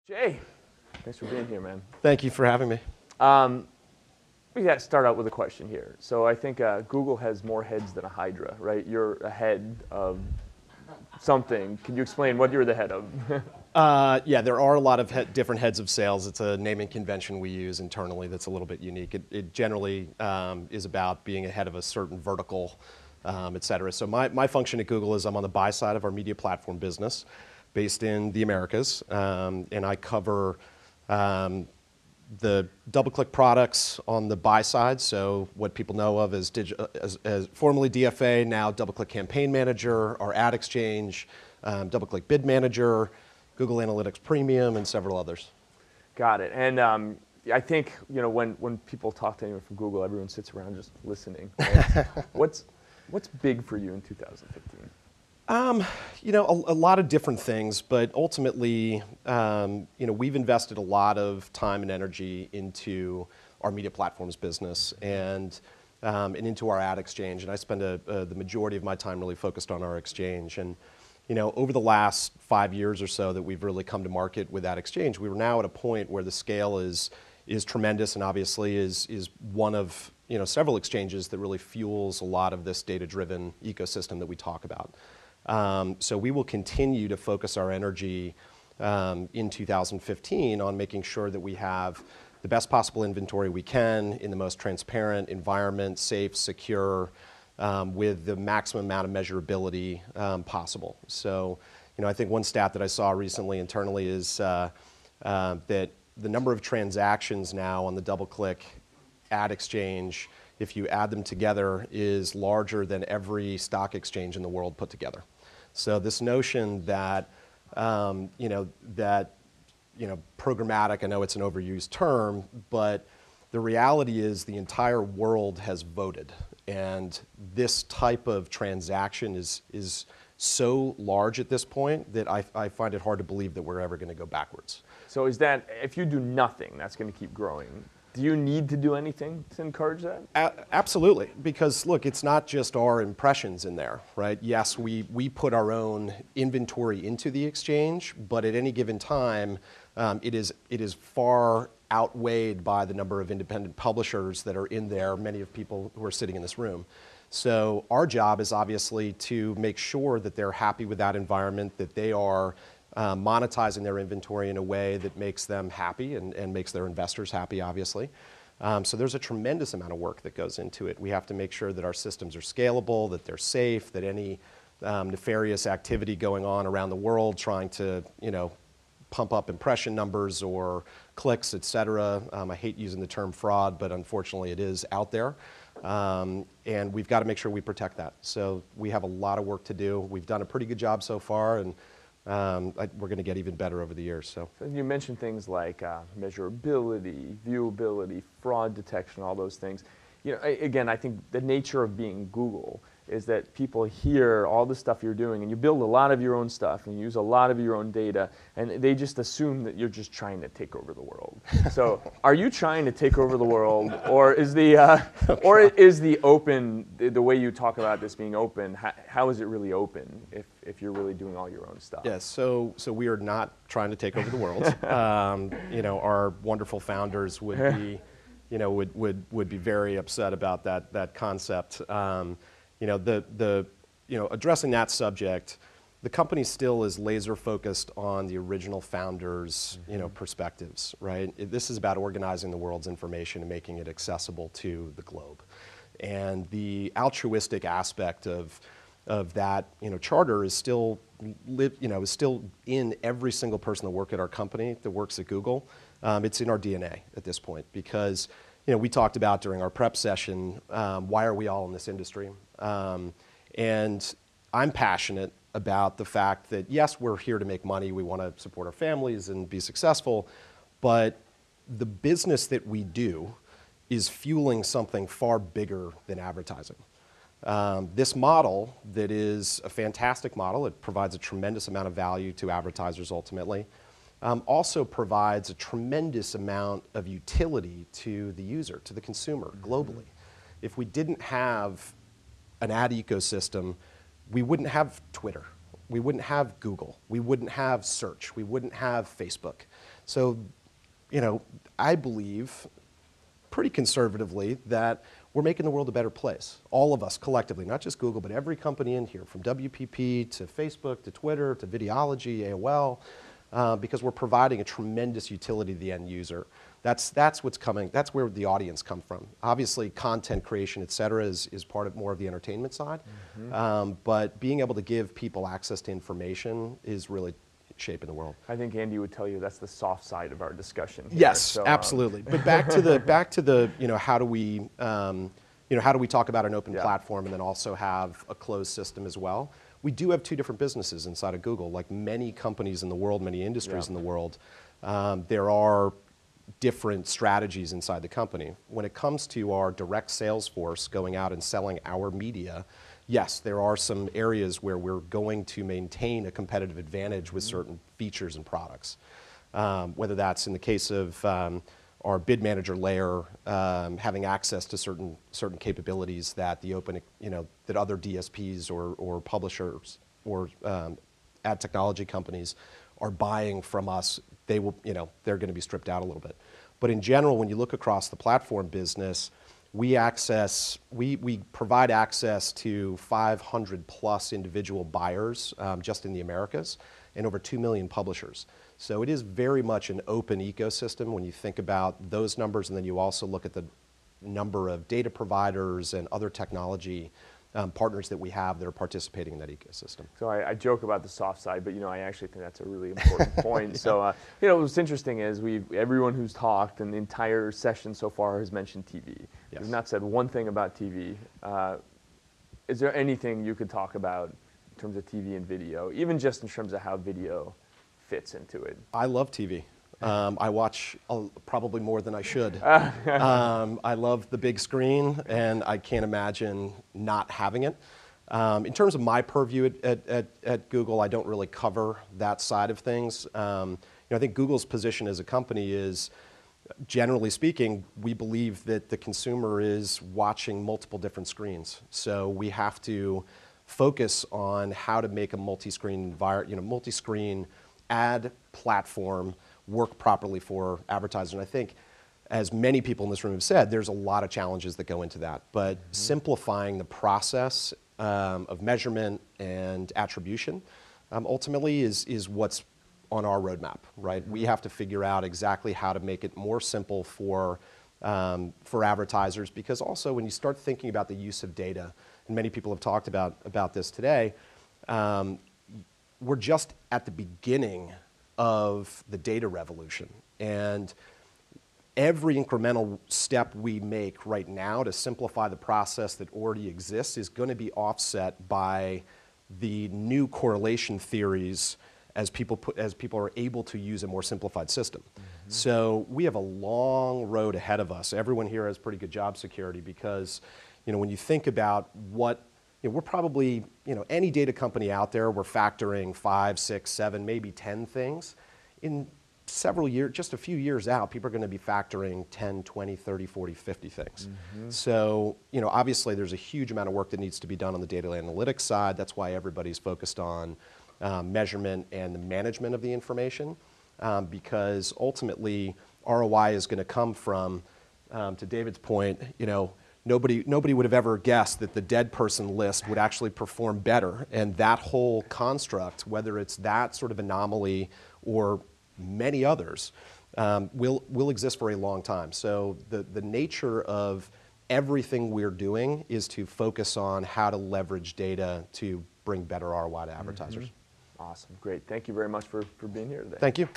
Jay, thanks for being here, man. Thank you for having me. We got to start out with a question here. So I think Google has more heads than a Hydra, right? You're a head of something. Can you explain what you're the head of? Yeah, there are a lot of different heads of sales. It's a naming convention we use internally that's a little bit unique. It generally is about being a head of a certain vertical, et cetera. So my function at Google is I'm on the buy side of our media platform business based in the Americas, and I cover the DoubleClick products on the buy side, so what people know of as formerly DFA, now DoubleClick Campaign Manager, our Ad Exchange, DoubleClick Bid Manager, Google Analytics Premium, and several others. Got it. And I think when people talk to anyone from Google, everyone sits around just listening. Right? What's big for you in 2015? A lot of different things, but ultimately, we've invested a lot of time and energy into our media platforms business and into our ad exchange. And I spend the majority of my time really focused on our exchange. And over the last 5 years or so that we've really come to market with that exchange, we were now at a point where the scale is tremendous and obviously is one of several exchanges that really fuels a lot of this data-driven ecosystem that we talk about. So we will continue to focus our energy in 2015 on making sure that we have the best possible inventory we can in the most transparent environment, safe, secure, with the maximum amount of measurability possible. So, I think one stat that I saw recently internally is that the number of transactions now on the DoubleClick ad exchange, if you add them together, is larger than every stock exchange in the world put together. So this notion that programmatic, I know it's an overused term, but the reality is the entire world has voted, and this type of transaction is so large at this point that I find it hard to believe that we're ever going to go backwards. So is that, if you do nothing, that's going to keep growing? Do you need to do anything to encourage that? Absolutely, because look, it's not just our impressions in there, right? Yes, we put our own inventory into the exchange, but at any given time, it is far outweighed by the number of independent publishers that are in there, many of people who are sitting in this room. So our job is obviously to make sure that they're happy with that environment, that they are monetizing their inventory in a way that makes them happy and makes their investors happy, obviously. So there's a tremendous amount of work that goes into it. We have to make sure that our systems are scalable, that they're safe, that any nefarious activity going on around the world trying to, pump up impression numbers or clicks, et cetera. I hate using the term fraud, but unfortunately it is out there. And we've got to make sure we protect that. So we have a lot of work to do. We've done a pretty good job so far, and we're going to get even better over the years. So you mentioned things like measurability, viewability, fraud detection, all those things. Again, I think the nature of being Google is that people hear all the stuff you're doing, and you build a lot of your own stuff, and you use a lot of your own data, and they just assume that you're just trying to take over the world. So, are you trying to take over the world, or is the open, the way you talk about this being open, how is it really open if you're really doing all your own stuff? Yes, so we are not trying to take over the world. Our wonderful founders would be, would be very upset about that concept. Addressing that subject, the company still is laser focused on the original founders, perspectives, right? This is about organizing the world's information and making it accessible to the globe. And the altruistic aspect of that, charter is still in every single person that works at our company, that works at Google. It's in our DNA at this point because, we talked about during our prep session, why are we all in this industry? And I'm passionate about the fact that, yes, we're here to make money. We want to support our families and be successful. But the business that we do is fueling something far bigger than advertising. This model that is a fantastic model, it provides a tremendous amount of value to advertisers ultimately, also provides a tremendous amount of utility to the user, to the consumer globally. If we didn't have an ad ecosystem, we wouldn't have Twitter, we wouldn't have Google, we wouldn't have search, we wouldn't have Facebook. So, you know, I believe pretty conservatively that we're making the world a better place. All of us collectively, not just Google, but every company in here, from WPP to Facebook to Twitter to Videology, AOL, because we're providing a tremendous utility to the end user. That's what's coming, that's where the audience come from. Obviously, content creation, et cetera, is part of more of the entertainment side. But being able to give people access to information is really shaping the world. I think Andy would tell you that's the soft side of our discussion here. Yes, So, absolutely. But back to the you know, how do we talk about an open platform and then also have a closed system as well? We do have two different businesses inside of Google. Like many companies in the world, many industries in the world, there are different strategies inside the company. When it comes to our direct sales force going out and selling our media, yes, there are some areas where we're going to maintain a competitive advantage with certain features and products. Whether that's in the case of our bid manager layer having access to certain capabilities that the open, you know, that other DSPs or publishers or ad technology companies are buying from us, they will, you know, they're going to be stripped out a little bit. But in general, when you look across the platform business, we provide access to 500 plus individual buyers just in the Americas and over 2 million publishers. So it is very much an open ecosystem when you think about those numbers, and then you also look at the number of data providers and other technology partners that we have that are participating in that ecosystem. So I joke about the soft side, but you know, I actually think that's a really important point. So you know, what's interesting is everyone who's talked and the entire session so far has mentioned TV. Yes. We've not said one thing about TV. Is there anything you could talk about in terms of TV and video, even just in terms of how video fits into it? I love TV. I watch probably more than I should. I love the big screen, and I can't imagine not having it. In terms of my purview at Google, I don't really cover that side of things. You know, I think Google's position as a company is, generally speaking, we believe that the consumer is watching multiple different screens. So we have to focus on how to make a multi-screen multi-screen ad platform work properly for advertisers. And I think, as many people in this room have said, there's a lot of challenges that go into that. But simplifying the process of measurement and attribution ultimately is what's on our roadmap, right? We have to figure out exactly how to make it more simple for advertisers, because also when you start thinking about the use of data, and many people have talked about this today, we're just at the beginning of the data revolution. And every incremental step we make right now to simplify the process that already exists is going to be offset by the new correlation theories as people are able to use a more simplified system. So we have a long road ahead of us. Everyone here has pretty good job security, because, you know, when you think about what, you know, we're probably, you know, any data company out there, we're factoring 5, 6, 7, maybe 10 things. In several years, just a few years out, people are going to be factoring 10, 20, 30, 40, 50 things. So, you know, obviously there's a huge amount of work that needs to be done on the data analytics side. That's why everybody's focused on measurement and the management of the information, because ultimately ROI is going to come from, to David's point, you know, nobody would have ever guessed that the dead person list would actually perform better. And that whole construct, whether it's that sort of anomaly or many others, will exist for a long time. So the nature of everything we're doing is to focus on how to leverage data to bring better ROI to advertisers. Awesome, great. Thank you very much for being here today. Thank you.